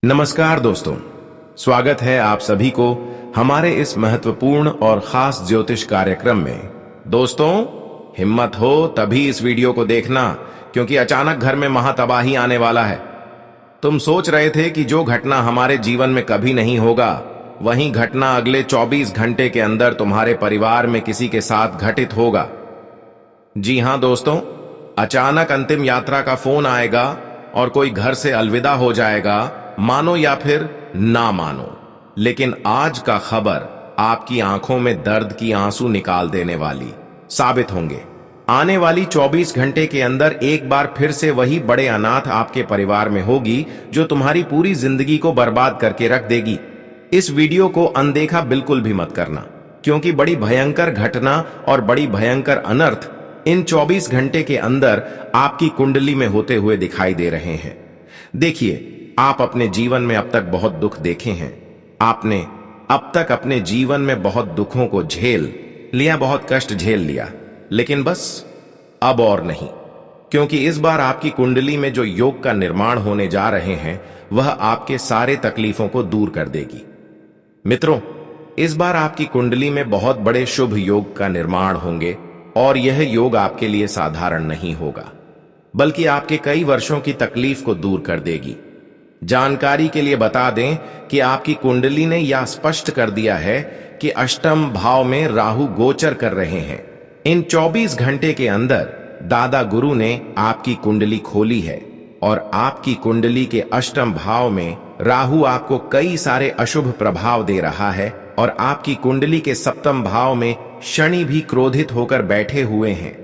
नमस्कार दोस्तों, स्वागत है आप सभी को हमारे इस महत्वपूर्ण और खास ज्योतिष कार्यक्रम में। दोस्तों, हिम्मत हो तभी इस वीडियो को देखना, क्योंकि अचानक घर में महातबाही आने वाला है। तुम सोच रहे थे कि जो घटना हमारे जीवन में कभी नहीं होगा, वही घटना अगले 24 घंटे के अंदर तुम्हारे परिवार में किसी के साथ घटित होगा। जी हां दोस्तों, अचानक अंतिम यात्रा का फोन आएगा और कोई घर से अलविदा हो जाएगा, मानो या फिर ना मानो। लेकिन आज का खबर आपकी आंखों में दर्द की आंसू निकाल देने वाली साबित होंगे। आने वाली 24 घंटे के अंदर एक बार फिर से वही बड़े अनाथ आपके परिवार में होगी, जो तुम्हारी पूरी जिंदगी को बर्बाद करके रख देगी। इस वीडियो को अनदेखा बिल्कुल भी मत करना, क्योंकि बड़ी भयंकर घटना और बड़ी भयंकर अनर्थ इन 24 घंटे के अंदर आपकी कुंडली में होते हुए दिखाई दे रहे हैं। देखिए, आप अपने जीवन में अब तक बहुत दुख देखे हैं। आपने अब तक अपने जीवन में बहुत दुखों को झेल लिया, बहुत कष्ट झेल लिया, लेकिन बस अब और नहीं, क्योंकि इस बार आपकी कुंडली में जो योग का निर्माण होने जा रहे हैं, वह आपके सारे तकलीफों को दूर कर देगी। मित्रों, इस बार आपकी कुंडली में बहुत बड़े शुभ योग का निर्माण होंगे, और यह योग आपके लिए साधारण नहीं होगा, बल्कि आपके कई वर्षों की तकलीफ को दूर कर देगी। जानकारी के लिए बता दें कि आपकी कुंडली ने यह स्पष्ट कर दिया है कि अष्टम भाव में राहु गोचर कर रहे हैं। इन 24 घंटे के अंदर दादा गुरु ने आपकी कुंडली खोली है, और आपकी कुंडली के अष्टम भाव में राहु आपको कई सारे अशुभ प्रभाव दे रहा है, और आपकी कुंडली के सप्तम भाव में शनि भी क्रोधित होकर बैठे हुए हैं।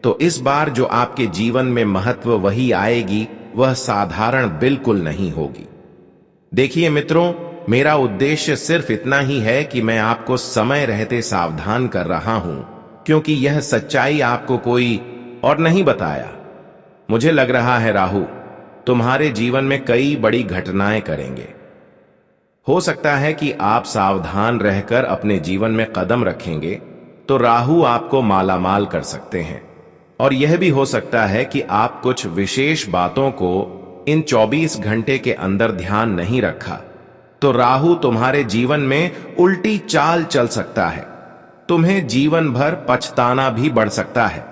तो इस बार जो आपके जीवन में महत्व वही आएगी, वह साधारण बिल्कुल नहीं होगी। देखिए मित्रों, मेरा उद्देश्य सिर्फ इतना ही है कि मैं आपको समय रहते सावधान कर रहा हूं, क्योंकि यह सच्चाई आपको कोई और नहीं बताया। मुझे लग रहा है राहु तुम्हारे जीवन में कई बड़ी घटनाएं करेंगे। हो सकता है कि आप सावधान रहकर अपने जीवन में कदम रखेंगे तो राहु आपको मालामाल कर सकते हैं, और यह भी हो सकता है कि आप कुछ विशेष बातों को इन 24 घंटे के अंदर ध्यान नहीं रखा तो राहु तुम्हारे जीवन में उल्टी चाल चल सकता है। तुम्हें जीवन भर पछताना भी बढ़ सकता है।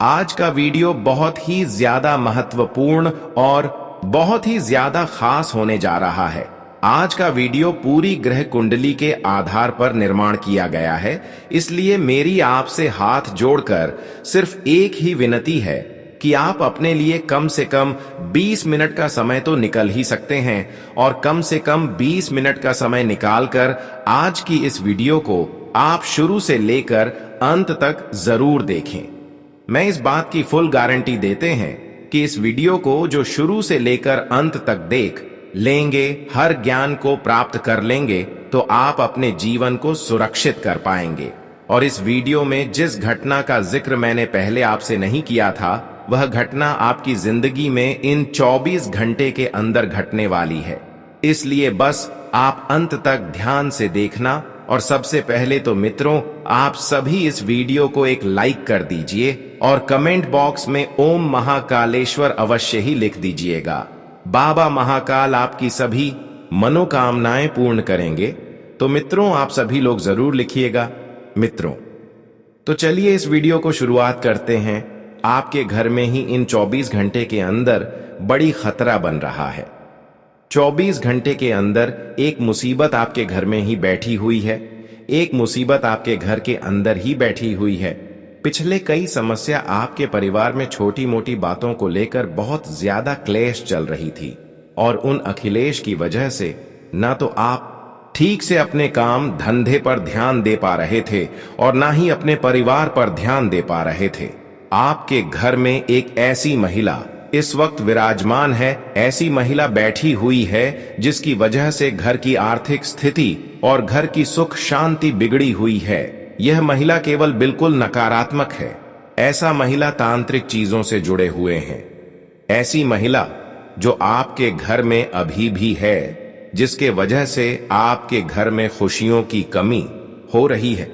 आज का वीडियो बहुत ही ज्यादा महत्वपूर्ण और बहुत ही ज्यादा खास होने जा रहा है। आज का वीडियो पूरी ग्रह कुंडली के आधार पर निर्माण किया गया है, इसलिए मेरी आपसे हाथ जोड़कर सिर्फ एक ही विनती है कि आप अपने लिए कम से कम 20 मिनट का समय तो निकल ही सकते हैं, और कम से कम 20 मिनट का समय निकालकर आज की इस वीडियो को आप शुरू से लेकर अंत तक जरूर देखें। मैं इस बात की फुल गारंटी देते हैं कि इस वीडियो को जो शुरू से लेकर अंत तक देख लेंगे, हर ज्ञान को प्राप्त कर लेंगे, तो आप अपने जीवन को सुरक्षित कर पाएंगे। और इस वीडियो में जिस घटना का जिक्र मैंने पहले आपसे नहीं किया था, वह घटना आपकी जिंदगी में इन 24 घंटे के अंदर घटने वाली है। इसलिए बस आप अंत तक ध्यान से देखना। और सबसे पहले तो मित्रों, आप सभी इस वीडियो को एक लाइक कर दीजिए, और कमेंट बॉक्स में ओम महाकालेश्वर अवश्य ही लिख दीजिएगा। बाबा महाकाल आपकी सभी मनोकामनाएं पूर्ण करेंगे। तो मित्रों, आप सभी लोग जरूर लिखिएगा। मित्रों, तो चलिए इस वीडियो को शुरुआत करते हैं। आपके घर में ही इन 24 घंटे के अंदर बड़ी खतरा बन रहा है। 24 घंटे के अंदर एक मुसीबत आपके घर में ही बैठी हुई है। एक मुसीबत आपके घर के अंदर ही बैठी हुई है। पिछले कई समस्या आपके परिवार में छोटी मोटी बातों को लेकर बहुत ज्यादा क्लेश चल रही थी, और उन अखिलेश की वजह से ना तो आप ठीक से अपने काम धंधे पर ध्यान दे पा रहे थे, और ना ही अपने परिवार पर ध्यान दे पा रहे थे। आपके घर में एक ऐसी महिला इस वक्त विराजमान है, ऐसी महिला बैठी हुई है जिसकी वजह से घर की आर्थिक स्थिति और घर की सुख शांति बिगड़ी हुई है। यह महिला केवल बिल्कुल नकारात्मक है। ऐसा महिला तांत्रिक चीजों से जुड़े हुए हैं। ऐसी महिला जो आपके घर में अभी भी है, जिसके वजह से आपके घर में खुशियों की कमी हो रही है।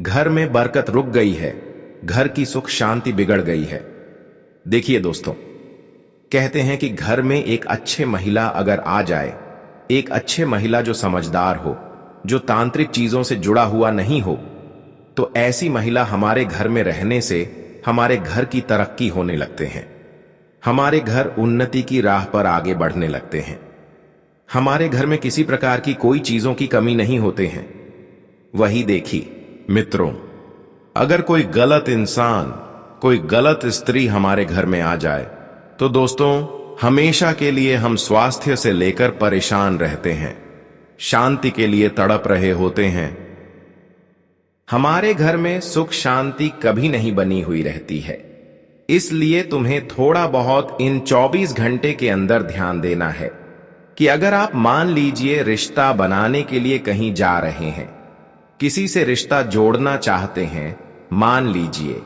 घर में बरकत रुक गई है, घर की सुख शांति बिगड़ गई है। देखिए दोस्तों, कहते हैं कि घर में एक अच्छे महिला अगर आ जाए, एक अच्छे महिला जो समझदार हो, जो तांत्रिक चीजों से जुड़ा हुआ नहीं हो, तो ऐसी महिला हमारे घर में रहने से हमारे घर की तरक्की होने लगते हैं, हमारे घर उन्नति की राह पर आगे बढ़ने लगते हैं। हमारे घर में किसी प्रकार की कोई चीजों की कमी नहीं होते हैं। वही देखी मित्रों, अगर कोई गलत इंसान, कोई गलत स्त्री हमारे घर में आ जाए तो दोस्तों हमेशा के लिए हम स्वास्थ्य से लेकर परेशान रहते हैं, शांति के लिए तड़प रहे होते हैं। हमारे घर में सुख शांति कभी नहीं बनी हुई रहती है। इसलिए तुम्हें थोड़ा बहुत इन 24 घंटे के अंदर ध्यान देना है कि अगर आप मान लीजिए रिश्ता बनाने के लिए कहीं जा रहे हैं, किसी से रिश्ता जोड़ना चाहते हैं, मान लीजिए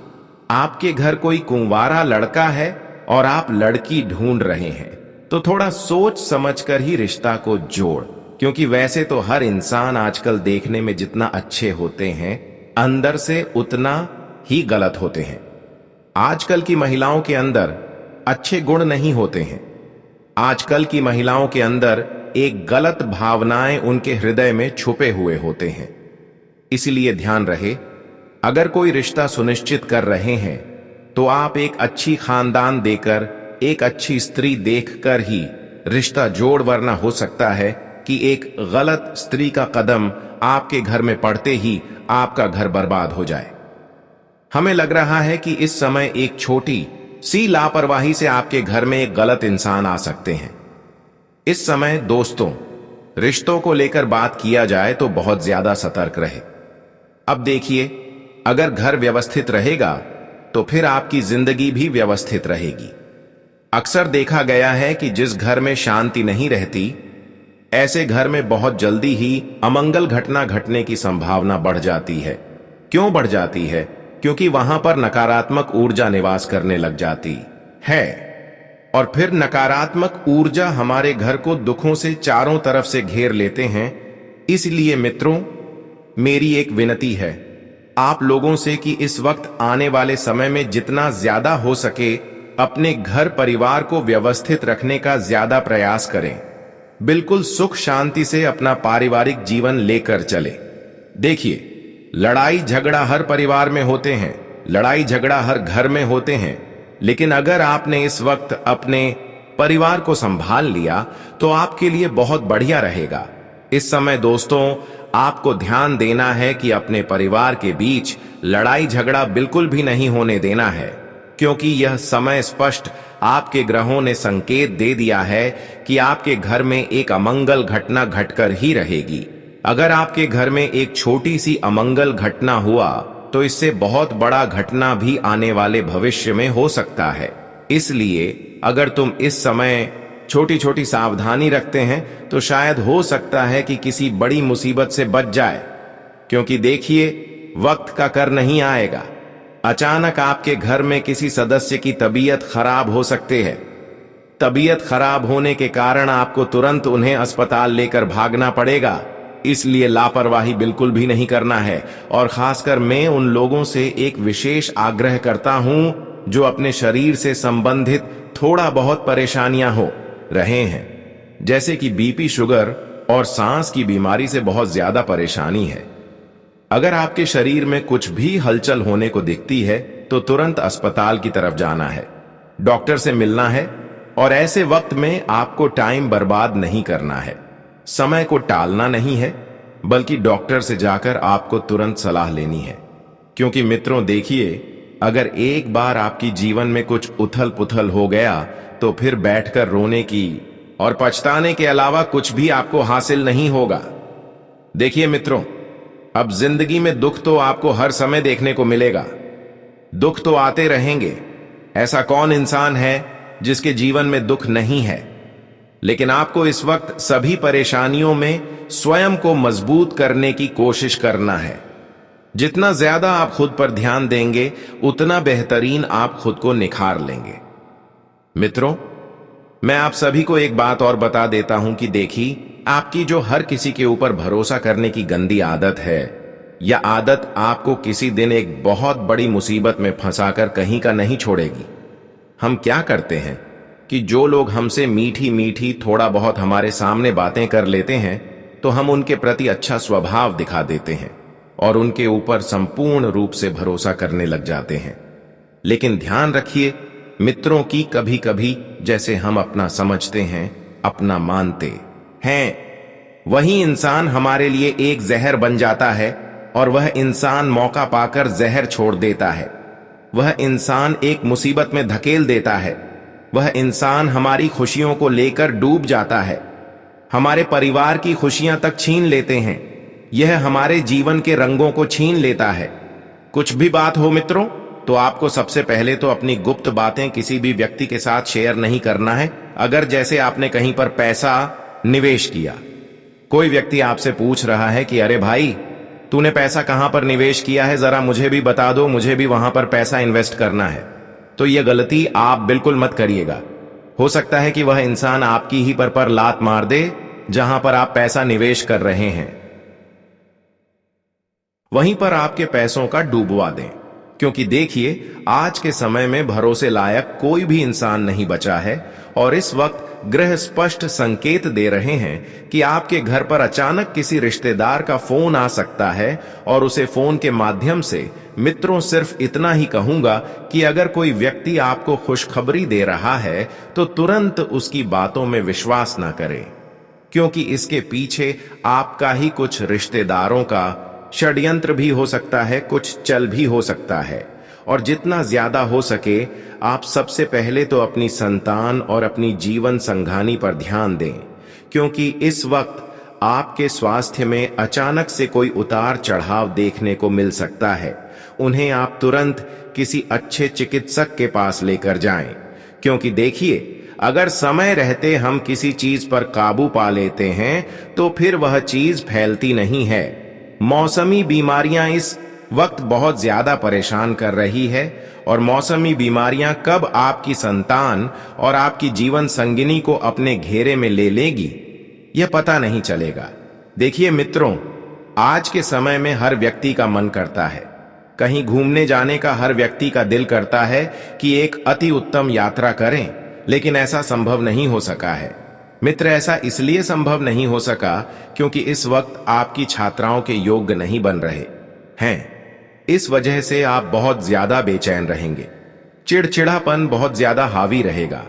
आपके घर कोई कुंवारा लड़का है और आप लड़की ढूंढ रहे हैं, तो थोड़ा सोच समझकर ही रिश्ता को जोड़, क्योंकि वैसे तो हर इंसान आजकल देखने में जितना अच्छे होते हैं, अंदर से उतना ही गलत होते हैं। आजकल की महिलाओं के अंदर अच्छे गुण नहीं होते हैं। आजकल की महिलाओं के अंदर एक गलत भावनाएं उनके हृदय में छुपे हुए होते हैं। इसलिए ध्यान रहे, अगर कोई रिश्ता सुनिश्चित कर रहे हैं तो आप एक अच्छी खानदान देकर, एक अच्छी स्त्री देखकर ही रिश्ता जोड़, वरना हो सकता है कि एक गलत स्त्री का कदम आपके घर में पड़ते ही आपका घर बर्बाद हो जाए। हमें लग रहा है कि इस समय एक छोटी सी लापरवाही से आपके घर में एक गलत इंसान आ सकते हैं। इस समय दोस्तों रिश्तों को लेकर बात किया जाए तो बहुत ज्यादा सतर्क रहे। अब देखिए, अगर घर व्यवस्थित रहेगा तो फिर आपकी जिंदगी भी व्यवस्थित रहेगी। अक्सर देखा गया है कि जिस घर में शांति नहीं रहती, ऐसे घर में बहुत जल्दी ही अमंगल घटना घटने की संभावना बढ़ जाती है। क्यों बढ़ जाती है? क्योंकि वहां पर नकारात्मक ऊर्जा निवास करने लग जाती है, और फिर नकारात्मक ऊर्जा हमारे घर को दुखों से चारों तरफ से घेर लेते हैं। इसलिए मित्रों, मेरी एक विनती है आप लोगों से कि इस वक्त आने वाले समय में जितना ज्यादा हो सके अपने घर परिवार को व्यवस्थित रखने का ज्यादा प्रयास करें। बिल्कुल सुख शांति से अपना पारिवारिक जीवन लेकर चले। देखिए, लड़ाई झगड़ा हर परिवार में होते हैं, लड़ाई झगड़ा हर घर में होते हैं, लेकिन अगर आपने इस वक्त अपने परिवार को संभाल लिया तो आपके लिए बहुत बढ़िया रहेगा। इस समय दोस्तों आपको ध्यान देना है कि अपने परिवार के बीच लड़ाई झगड़ा बिल्कुल भी नहीं होने देना है, क्योंकि यह समय स्पष्ट आपके ग्रहों ने संकेत दे दिया है कि आपके घर में एक अमंगल घटना घटकर ही रहेगी। अगर आपके घर में एक छोटी सी अमंगल घटना हुआ तो इससे बहुत बड़ा घटना भी आने वाले भविष्य में हो सकता है। इसलिए अगर तुम इस समय छोटी छोटी सावधानी रखते हैं तो शायद हो सकता है कि किसी बड़ी मुसीबत से बच जाए, क्योंकि देखिए वक्त का कर नहीं आएगा। अचानक आपके घर में किसी सदस्य की तबीयत खराब हो सकती है। तबीयत खराब होने के कारण आपको तुरंत उन्हें अस्पताल लेकर भागना पड़ेगा। इसलिए लापरवाही बिल्कुल भी नहीं करना है, और खासकर मैं उन लोगों से एक विशेष आग्रह करता हूं जो अपने शरीर से संबंधित थोड़ा बहुत परेशानियां हो रहे हैं, जैसे कि बीपी, शुगर और सांस की बीमारी से बहुत ज्यादा परेशानी है। अगर आपके शरीर में कुछ भी हलचल होने को दिखती है तो तुरंत अस्पताल की तरफ जाना है, डॉक्टर से मिलना है, और ऐसे वक्त में आपको टाइम बर्बाद नहीं करना है, समय को टालना नहीं है, बल्कि डॉक्टर से जाकर आपको तुरंत सलाह लेनी है। क्योंकि मित्रों देखिए, अगर एक बार आपकी जीवन में कुछ उथल पुथल हो गया तो फिर बैठकर रोने की और पछताने के अलावा कुछ भी आपको हासिल नहीं होगा। देखिए मित्रों, अब जिंदगी में दुख तो आपको हर समय देखने को मिलेगा, दुख तो आते रहेंगे। ऐसा कौन इंसान है जिसके जीवन में दुख नहीं है? लेकिन आपको इस वक्त सभी परेशानियों में स्वयं को मजबूत करने की कोशिश करना है। जितना ज्यादा आप खुद पर ध्यान देंगे उतना बेहतरीन आप खुद को निखार लेंगे। मित्रों, मैं आप सभी को एक बात और बता देता हूं कि देखिए, आपकी जो हर किसी के ऊपर भरोसा करने की गंदी आदत है, यह आदत आपको किसी दिन एक बहुत बड़ी मुसीबत में फंसाकर कहीं का नहीं छोड़ेगी। हम क्या करते हैं, कि जो लोग हमसे मीठी मीठी थोड़ा बहुत हमारे सामने बातें कर लेते हैं तो हम उनके प्रति अच्छा स्वभाव दिखा देते हैं और उनके ऊपर संपूर्ण रूप से भरोसा करने लग जाते हैं। लेकिन ध्यान रखिए, मित्रों की कभी कभी जैसे हम अपना समझते हैं, अपना मानते हैं, वही इंसान हमारे लिए एक जहर बन जाता है और वह इंसान मौका पाकर जहर छोड़ देता है। वह इंसान एक मुसीबत में धकेल देता है। वह इंसान हमारी खुशियों को लेकर डूब जाता है, हमारे परिवार की खुशियां तक छीन लेते हैं। यह हमारे जीवन के रंगों को छीन लेता है। कुछ भी बात हो मित्रों, तो आपको सबसे पहले तो अपनी गुप्त बातें किसी भी व्यक्ति के साथ शेयर नहीं करना है। अगर जैसे आपने कहीं पर पैसा निवेश किया, कोई व्यक्ति आपसे पूछ रहा है कि अरे भाई, तूने पैसा कहां पर निवेश किया है, जरा मुझे भी बता दो, मुझे भी वहां पर पैसा इन्वेस्ट करना है, तो यह गलती आप बिल्कुल मत करिएगा। हो सकता है कि वह इंसान आपकी ही पर लात मार दे जहां पर आप पैसा निवेश कर रहे हैं, वहीं पर आपके पैसों का डूबवा दें। क्योंकि देखिए, आज के समय में भरोसे लायक कोई भी इंसान नहीं बचा है और इस वक्त ग्रह स्पष्ट संकेत दे रहे हैं कि आपके घर पर अचानक किसी रिश्तेदार का फोन आ सकता है। और उसे फोन के माध्यम से मित्रों सिर्फ इतना ही कहूंगा कि अगर कोई व्यक्ति आपको खुशखबरी दे रहा है तो तुरंत उसकी बातों में विश्वास ना करें, क्योंकि इसके पीछे आपका ही कुछ रिश्तेदारों का षड्यंत्र भी हो सकता है, कुछ चल भी हो सकता है। और जितना ज्यादा हो सके आप सबसे पहले तो अपनी संतान और अपनी जीवन संघानी पर ध्यान दें, क्योंकि इस वक्त आपके स्वास्थ्य में अचानक से कोई उतार चढ़ाव देखने को मिल सकता है। उन्हें आप तुरंत किसी अच्छे चिकित्सक के पास लेकर जाएं, क्योंकि देखिए, अगर समय रहते हम किसी चीज पर काबू पा लेते हैं तो फिर वह चीज फैलती नहीं है। मौसमी बीमारियां इस वक्त बहुत ज्यादा परेशान कर रही है और मौसमी बीमारियां कब आपकी संतान और आपकी जीवन संगिनी को अपने घेरे में ले लेगी, यह पता नहीं चलेगा। देखिए मित्रों, आज के समय में हर व्यक्ति का मन करता है, कहीं घूमने जाने का हर व्यक्ति का दिल करता है कि एक अति उत्तम यात्रा करें, लेकिन ऐसा संभव नहीं हो सका है। मित्र, ऐसा इसलिए संभव नहीं हो सका क्योंकि इस वक्त आपकी छात्राओं के योग्य नहीं बन रहे हैं। इस वजह से आप बहुत ज्यादा बेचैन रहेंगे, चिड़चिड़ापन बहुत ज्यादा हावी रहेगा,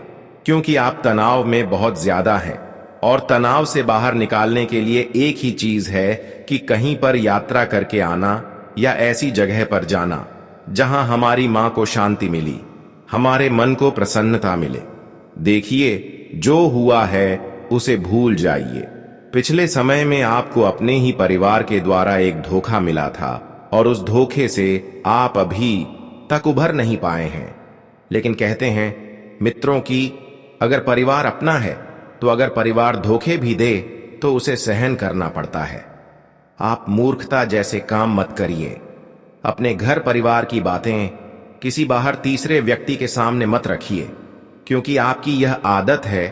क्योंकि आप तनाव में बहुत ज्यादा हैं। और तनाव से बाहर निकालने के लिए एक ही चीज है कि कहीं पर यात्रा करके आना या ऐसी जगह पर जाना जहां हमारी मां को शांति मिली, हमारे मन को प्रसन्नता मिले। देखिए, जो हुआ है उसे भूल जाइए। पिछले समय में आपको अपने ही परिवार के द्वारा एक धोखा मिला था और उस धोखे से आप अभी तक उभर नहीं पाए हैं। लेकिन कहते हैं मित्रों कि अगर परिवार अपना है तो अगर परिवार धोखे भी दे तो उसे सहन करना पड़ता है। आप मूर्खता जैसे काम मत करिए। अपने घर परिवार की बातें किसी बाहर तीसरे व्यक्ति के सामने मत रखिए, क्योंकि आपकी यह आदत है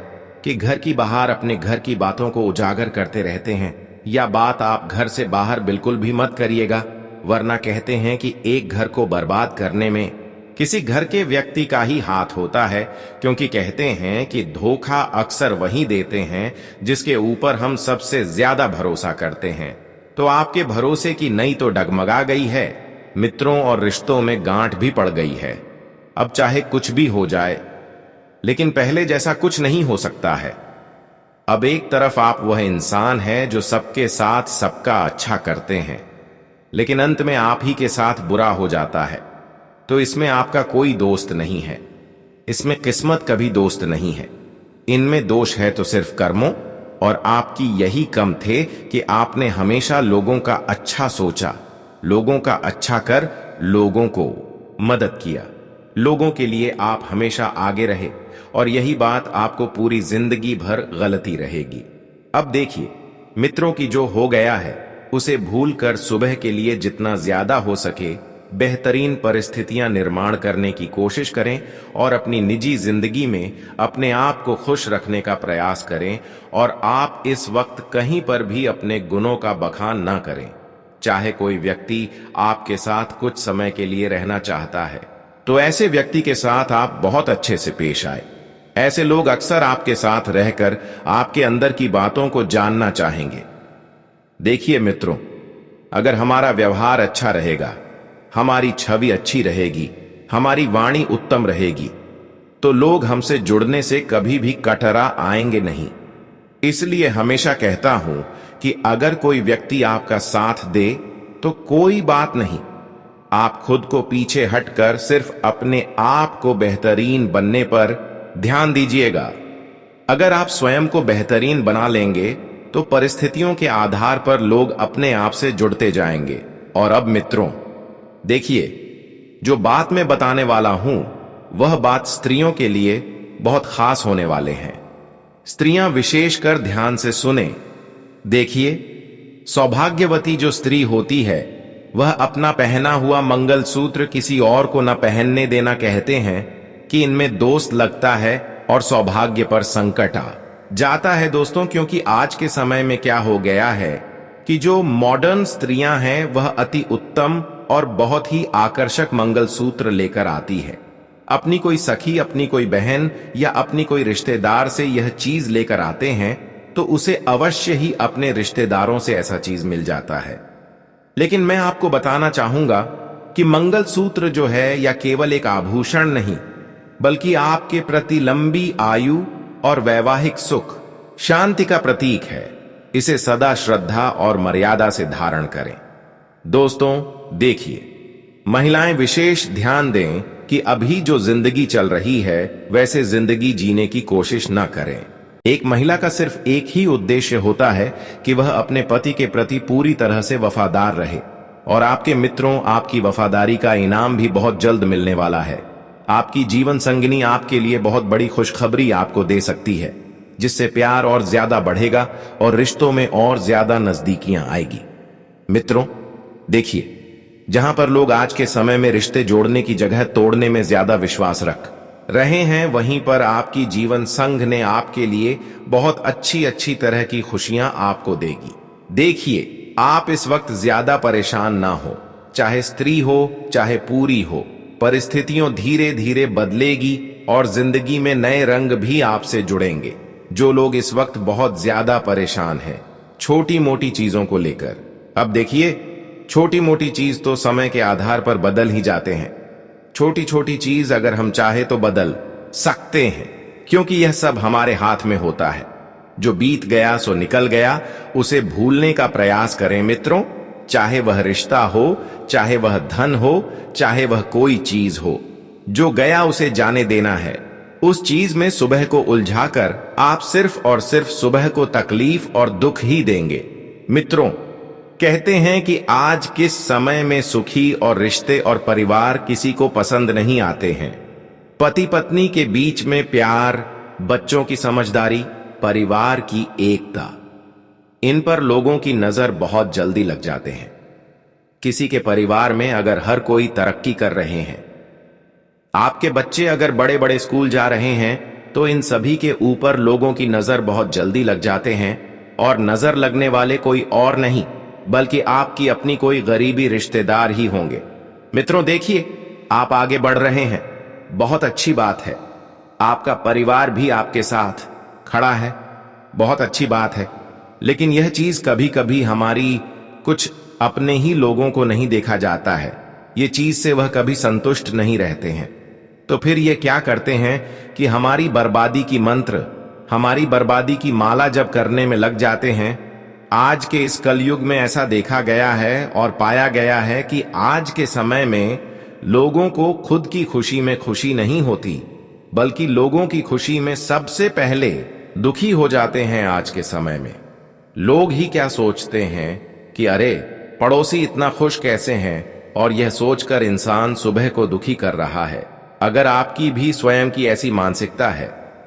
कि घर की बाहर अपने घर की बातों को उजागर करते रहते हैं। या बात आप घर से बाहर बिल्कुल भी मत करिएगा, वरना कहते हैं कि एक घर को बर्बाद करने में किसी घर के व्यक्ति का ही हाथ होता है। क्योंकि कहते हैं कि धोखा अक्सर वही देते हैं जिसके ऊपर हम सबसे ज्यादा भरोसा करते हैं। तो आपके भरोसे की नई तो डगमगा गई है मित्रों, और रिश्तों में गांठ भी पड़ गई है। अब चाहे कुछ भी हो जाए, लेकिन पहले जैसा कुछ नहीं हो सकता है। अब एक तरफ आप वह इंसान हैं जो सबके साथ सबका अच्छा करते हैं, लेकिन अंत में आप ही के साथ बुरा हो जाता है। तो इसमें आपका कोई दोस्त नहीं है, इसमें किस्मत का भी दोस्त नहीं है। इनमें दोष है तो सिर्फ कर्मों, और आपकी यही कम थे कि आपने हमेशा लोगों का अच्छा सोचा, लोगों का अच्छा कर लोगों को मदद किया, लोगों के लिए आप हमेशा आगे रहे, और यही बात आपको पूरी जिंदगी भर गलती रहेगी। अब देखिए मित्रों की जो हो गया है उसे भूलकर सुबह के लिए जितना ज्यादा हो सके बेहतरीन परिस्थितियां निर्माण करने की कोशिश करें और अपनी निजी जिंदगी में अपने आप को खुश रखने का प्रयास करें। और आप इस वक्त कहीं पर भी अपने गुणों का बखान ना करें। चाहे कोई व्यक्ति आपके साथ कुछ समय के लिए रहना चाहता है तो ऐसे व्यक्ति के साथ आप बहुत अच्छे से पेश आए। ऐसे लोग अक्सर आपके साथ रहकर आपके अंदर की बातों को जानना चाहेंगे। देखिए मित्रों, अगर हमारा व्यवहार अच्छा रहेगा, हमारी छवि अच्छी रहेगी, हमारी वाणी उत्तम रहेगी, तो लोग हमसे जुड़ने से कभी भी कटरा आएंगे नहीं। इसलिए हमेशा कहता हूं कि अगर कोई व्यक्ति आपका साथ दे तो कोई बात नहीं, आप खुद को पीछे हटकर सिर्फ अपने आप को बेहतरीन बनने पर ध्यान दीजिएगा। अगर आप स्वयं को बेहतरीन बना लेंगे तो परिस्थितियों के आधार पर लोग अपने आप से जुड़ते जाएंगे। और अब मित्रों, देखिए, जो बात मैं बताने वाला हूं वह बात स्त्रियों के लिए बहुत खास होने वाले हैं। स्त्रियां विशेषकर ध्यान से सुने। देखिए, सौभाग्यवती जो स्त्री होती है वह अपना पहना हुआ मंगलसूत्र किसी और को न पहनने देना कहते हैं कि इनमें दोष लगता है और सौभाग्य पर संकट आ जाता है। दोस्तों, क्योंकि आज के समय में क्या हो गया है कि जो मॉडर्न स्त्रियां हैं वह अति उत्तम और बहुत ही आकर्षक मंगलसूत्र लेकर आती है। अपनी कोई सखी, अपनी कोई बहन या अपनी कोई रिश्तेदार से यह चीज लेकर आते हैं तो उसे अवश्य ही अपने रिश्तेदारों से ऐसा चीज मिल जाता है। लेकिन मैं आपको बताना चाहूंगा कि मंगलसूत्र जो है या केवल एक आभूषण नहीं, बल्कि आपके प्रति लंबी आयु और वैवाहिक सुख, शांति का प्रतीक है। इसे सदा श्रद्धा और मर्यादा से धारण करें। दोस्तों देखिए, महिलाएं विशेष ध्यान दें कि अभी जो जिंदगी चल रही है वैसे जिंदगी जीने की कोशिश न करें। एक महिला का सिर्फ एक ही उद्देश्य होता है कि वह अपने पति के प्रति पूरी तरह से वफादार रहे। और आपके मित्रों, आपकी वफादारी का इनाम भी बहुत जल्द मिलने वाला है। आपकी जीवन संगिनी आपके लिए बहुत बड़ी खुशखबरी आपको दे सकती है, जिससे प्यार और ज्यादा बढ़ेगा और रिश्तों में और ज्यादा नजदीकियां आएगी। मित्रों देखिए, जहां पर लोग आज के समय में रिश्ते जोड़ने की जगह तोड़ने में ज्यादा विश्वास रख रहे हैं, वहीं पर आपकी जीवन संघ ने आपके लिए बहुत अच्छी तरह की खुशियां आपको देगी। देखिए, आप इस वक्त ज्यादा परेशान ना हो, चाहे स्त्री हो चाहे पूरी हो। परिस्थितियों धीरे धीरे बदलेगी और जिंदगी में नए रंग भी आपसे जुड़ेंगे। जो लोग इस वक्त बहुत ज्यादा परेशान हैं छोटी मोटी चीजों को लेकर, अब देखिए, छोटी मोटी चीज तो समय के आधार पर बदल ही जाते हैं। छोटी छोटी चीज अगर हम चाहे तो बदल सकते हैं, क्योंकि यह सब हमारे हाथ में होता है। जो बीत गया सो निकल गया, उसे भूलने का प्रयास करें मित्रों। चाहे वह रिश्ता हो, चाहे वह धन हो, चाहे वह कोई चीज हो, जो गया उसे जाने देना है। उस चीज में सुबह को उलझाकर आप सिर्फ और सिर्फ सुबह को तकलीफ और दुख ही देंगे। मित्रों, कहते हैं कि आज किस समय में सुखी और रिश्ते और परिवार किसी को पसंद नहीं आते हैं। पति पत्नी के बीच में प्यार, बच्चों की समझदारी, परिवार की एकता, इन पर लोगों की नजर बहुत जल्दी लग जाते हैं। किसी के परिवार में अगर हर कोई तरक्की कर रहे हैं, आपके बच्चे अगर बड़े बड़े स्कूल जा रहे हैं, तो इन सभी के ऊपर लोगों की नजर बहुत जल्दी लग जाते हैं। और नजर लगने वाले कोई और नहीं बल्कि आपकी अपनी कोई गरीबी रिश्तेदार ही होंगे। मित्रों देखिए, आप आगे बढ़ रहे हैं, बहुत अच्छी बात है। आपका परिवार भी आपके साथ खड़ा है, बहुत अच्छी बात है। लेकिन यह चीज कभी कभी हमारी कुछ अपने ही लोगों को नहीं देखा जाता है। ये चीज से वह कभी संतुष्ट नहीं रहते हैं। तो फिर ये क्या करते हैं कि हमारी बर्बादी की मंत्र, हमारी बर्बादी की माला जब करने में लग जाते हैं। आज के इस कलयुग में ऐसा देखा गया है और पाया गया है कि आज के समय में लोगों को खुद की खुशी में खुशी नहीं होती, बल्कि लोगों की खुशी में सबसे पहले दुखी हो जाते हैं। आज के समय में लोग ही क्या सोचते हैं कि अरे पड़ोसी इतना खुश कैसे हैं, और यह सोचकर इंसान सुबह को दुखी कर रहा है। अगर आपकी भी स्वयं की ऐसी मानसिकता है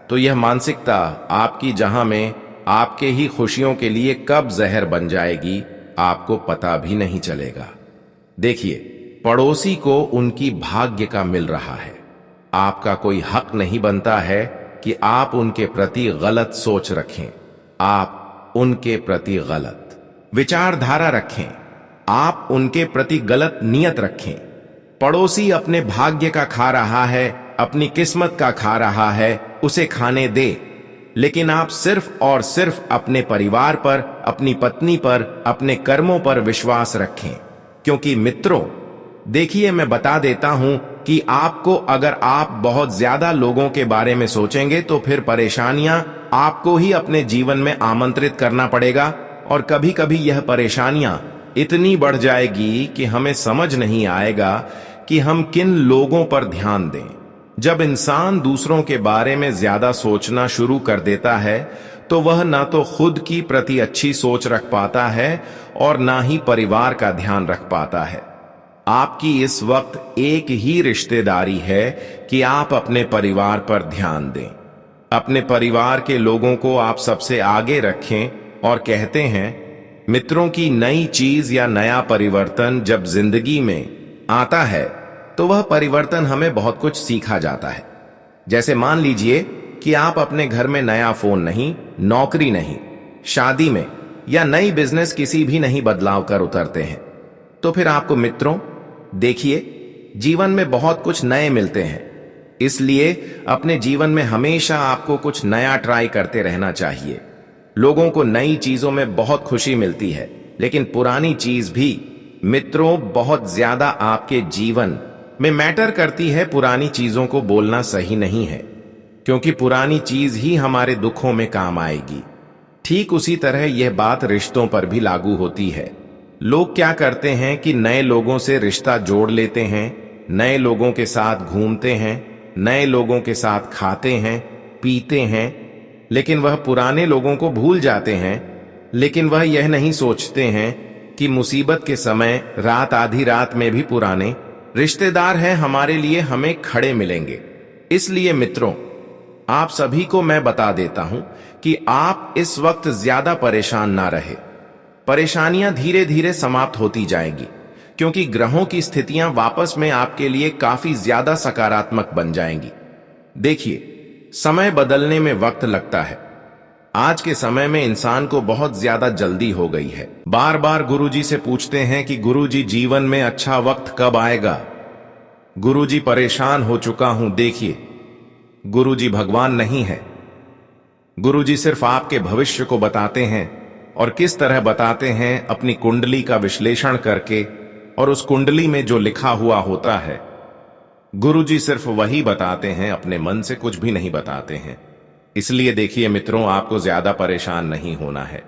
तो यह मानसिकता आपकी जहां में आपके ही खुशियों के लिए कब जहर बन जाएगी आपको पता भी नहीं चलेगा। देखिए, पड़ोसी को उनकी भाग्य का मिल रहा है। आपका कोई हक नहीं बनता है कि आप उनके प्रति गलत सोच रखें, आप उनके प्रति गलत विचारधारा रखें, आप उनके प्रति गलत नियत रखें। पड़ोसी अपने भाग्य का खा रहा है, अपनी किस्मत का खा रहा है, उसे खाने दे, लेकिन आप सिर्फ और सिर्फ अपने परिवार पर, अपनी पत्नी पर, अपने कर्मों पर विश्वास रखें। क्योंकि मित्रों, देखिए, मैं बता देता हूं कि आपको, अगर आप बहुत ज्यादा लोगों के बारे में सोचेंगे तो फिर परेशानियां आपको ही अपने जीवन में आमंत्रित करना पड़ेगा। और कभी कभी यह परेशानियां इतनी बढ़ जाएगी कि हमें समझ नहीं आएगा कि हम किन लोगों पर ध्यान दें। जब इंसान दूसरों के बारे में ज्यादा सोचना शुरू कर देता है तो वह ना तो खुद की प्रति अच्छी सोच रख पाता है और ना ही परिवार का ध्यान रख पाता है। आपकी इस वक्त एक ही रिश्तेदारी है कि आप अपने परिवार पर ध्यान दें। अपने परिवार के लोगों को आप सबसे आगे रखें और कहते हैं, मित्रों की नई चीज या नया परिवर्तन जब जिंदगी में आता है तो वह परिवर्तन हमें बहुत कुछ सीखा जाता है। जैसे मान लीजिए कि आप अपने घर में नया फोन नहीं, नौकरी नहीं, शादी में या नई बिजनेस किसी भी नहीं बदलाव कर उतरते हैं, तो फिर आपको मित्रों, देखिए, जीवन में बहुत कुछ नए मिलते हैं। इसलिए अपने जीवन में हमेशा आपको कुछ नया ट्राई करते रहना चाहिए। लोगों को नई चीजों में बहुत खुशी मिलती है, लेकिन पुरानी चीज भी मित्रों बहुत ज्यादा आपके जीवन में मैटर करती है। पुरानी चीजों को बोलना सही नहीं है, क्योंकि पुरानी चीज ही हमारे दुखों में काम आएगी। ठीक उसी तरह यह बात रिश्तों पर भी लागू होती है। लोग क्या करते हैं कि नए लोगों से रिश्ता जोड़ लेते हैं, नए लोगों के साथ घूमते हैं, नए लोगों के साथ खाते हैं, पीते हैं, लेकिन वह पुराने लोगों को भूल जाते हैं। लेकिन वह यह नहीं सोचते हैं कि मुसीबत के समय, रात आधी रात में भी पुराने रिश्तेदार हैं हमारे लिए हमें खड़े मिलेंगे। इसलिए मित्रों, आप सभी को मैं बता देता हूं कि आप इस वक्त ज्यादा परेशान ना रहे। परेशानियां धीरे धीरे समाप्त होती जाएंगी, क्योंकि ग्रहों की स्थितियां वापस में आपके लिए काफी ज्यादा सकारात्मक बन जाएंगी। देखिए, समय बदलने में वक्त लगता है। आज के समय में इंसान को बहुत ज्यादा जल्दी हो गई है। बार बार गुरुजी से पूछते हैं कि गुरुजी, जीवन में अच्छा वक्त कब आएगा? गुरुजी, परेशान हो चुका हूं। देखिए, गुरुजी भगवान नहीं है। गुरुजी सिर्फ आपके भविष्य को बताते हैं। और किस तरह बताते हैं? अपनी कुंडली का विश्लेषण करके, और उस कुंडली में जो लिखा हुआ होता है, गुरुजी सिर्फ वही बताते हैं, अपने मन से कुछ भी नहीं बताते हैं। इसलिए देखिए मित्रों, आपको ज्यादा परेशान नहीं होना है।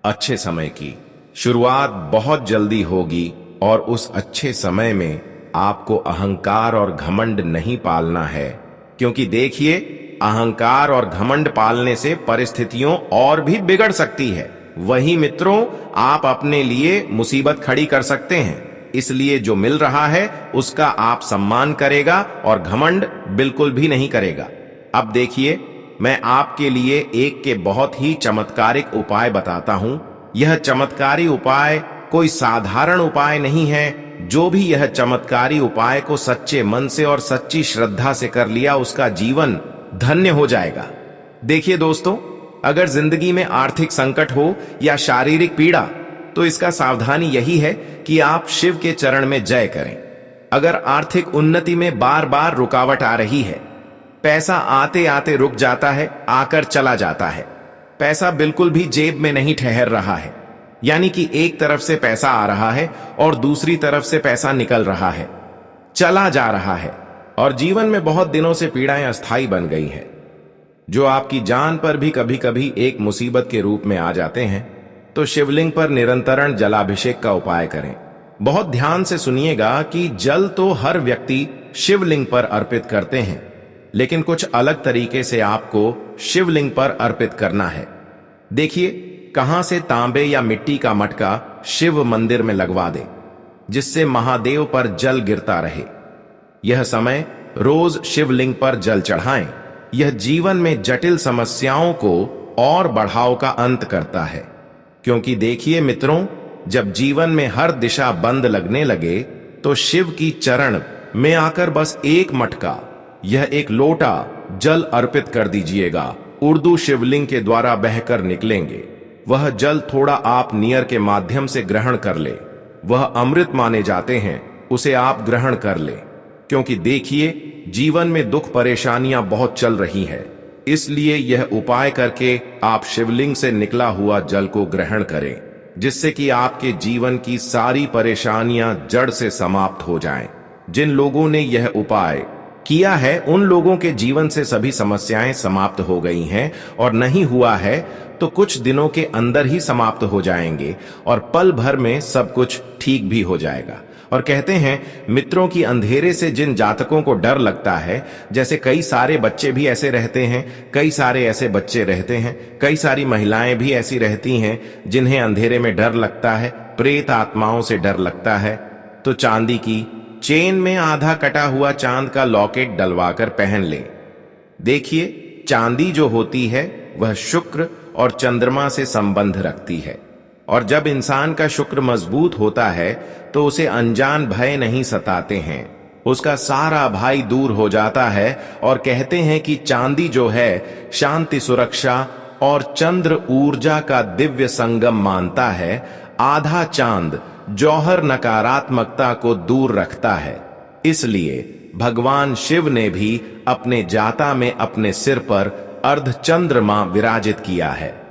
अच्छे समय की शुरुआत बहुत जल्दी होगी और उस अच्छे समय में आपको अहंकार और घमंड नहीं पालना है, क्योंकि देखिए, अहंकार और घमंड पालने से परिस्थितियों और भी बिगड़ सकती है। वही मित्रों, आप अपने लिए मुसीबत खड़ी कर सकते हैं। इसलिए जो मिल रहा है उसका आप सम्मान करेगा और घमंड बिल्कुल भी नहीं करेगा। अब देखिए, मैं आपके लिए एक के बहुत ही चमत्कारिक उपाय बताता हूं। यह चमत्कारी उपाय कोई साधारण उपाय नहीं है। जो भी यह चमत्कारी उपाय को सच्चे मन से और सच्ची श्रद्धा से कर लिया, उसका जीवन धन्य हो जाएगा। देखिए दोस्तों, अगर जिंदगी में आर्थिक संकट हो या शारीरिक पीड़ा, तो इसका सावधानी यही है कि आप शिव के चरण में जय करें। अगर आर्थिक उन्नति में बार बार रुकावट आ रही है, पैसा आते आते रुक जाता है, आकर चला जाता है, पैसा बिल्कुल भी जेब में नहीं ठहर रहा है, यानी कि एक तरफ से पैसा आ रहा है और दूसरी तरफ से पैसा निकल रहा है, चला जा रहा है, और जीवन में बहुत दिनों से पीड़ाएं अस्थायी बन गई हैं, जो आपकी जान पर भी कभी कभी एक मुसीबत के रूप में आ जाते हैं, तो शिवलिंग पर निरंतरण जलाभिषेक का उपाय करें। बहुत ध्यान से सुनिएगा कि जल तो हर व्यक्ति शिवलिंग पर अर्पित करते हैं, लेकिन कुछ अलग तरीके से आपको शिवलिंग पर अर्पित करना है। देखिए, कहां से तांबे या मिट्टी का मटका शिव मंदिर में लगवा दे, जिससे महादेव पर जल गिरता रहे। यह समय रोज शिवलिंग पर जल चढ़ाएं। यह जीवन में जटिल समस्याओं को और बढ़ाव का अंत करता है, क्योंकि देखिए मित्रों, जब जीवन में हर दिशा बंद लगने लगे, तो शिव की चरण में आकर बस एक मटका, यह एक लोटा जल अर्पित कर दीजिएगा। उर्दू शिवलिंग के द्वारा बहकर निकलेंगे। वह जल थोड़ा आप नियर के माध्यम से ग्रहण कर ले। वह अमृत माने जाते हैं, उसे आप ग्रहण कर ले, क्योंकि देखिए, जीवन में दुख परेशानियां बहुत चल रही है। इसलिए यह उपाय करके आप शिवलिंग से निकला हुआ जल को ग्रहण करें, जिससे कि आपके जीवन की सारी परेशानियां जड़ से समाप्त हो जाएं। जिन लोगों ने यह उपाय किया है उन लोगों के जीवन से सभी समस्याएं समाप्त हो गई हैं, और नहीं हुआ है तो कुछ दिनों के अंदर ही समाप्त हो जाएंगे और पल भर में सब कुछ ठीक भी हो जाएगा। और कहते हैं मित्रों की अंधेरे से जिन जातकों को डर लगता है, जैसे कई सारे बच्चे भी ऐसे रहते हैं, कई सारे ऐसे बच्चे रहते हैं, कई सारी महिलाएं भी ऐसी रहती हैं जिन्हें अंधेरे में डर लगता है, प्रेत आत्माओं से डर लगता है, तो चांदी की चेन में आधा कटा हुआ चांद का लॉकेट डलवाकर पहन ले। देखिए, चांदी जो होती है वह शुक्र और चंद्रमा से संबंध रखती है, और जब इंसान का शुक्र मजबूत होता है तो उसे अनजान भय नहीं सताते हैं, उसका सारा भय दूर हो जाता है। और कहते हैं कि चांदी जो है शांति, सुरक्षा और चंद्र ऊर्जा का दिव्य संगम मानता है। आधा चांद जौहर नकारात्मकता को दूर रखता है। इसलिए भगवान शिव ने भी अपने जाता में अपने सिर पर अर्धचंद्रमा विराजित किया है।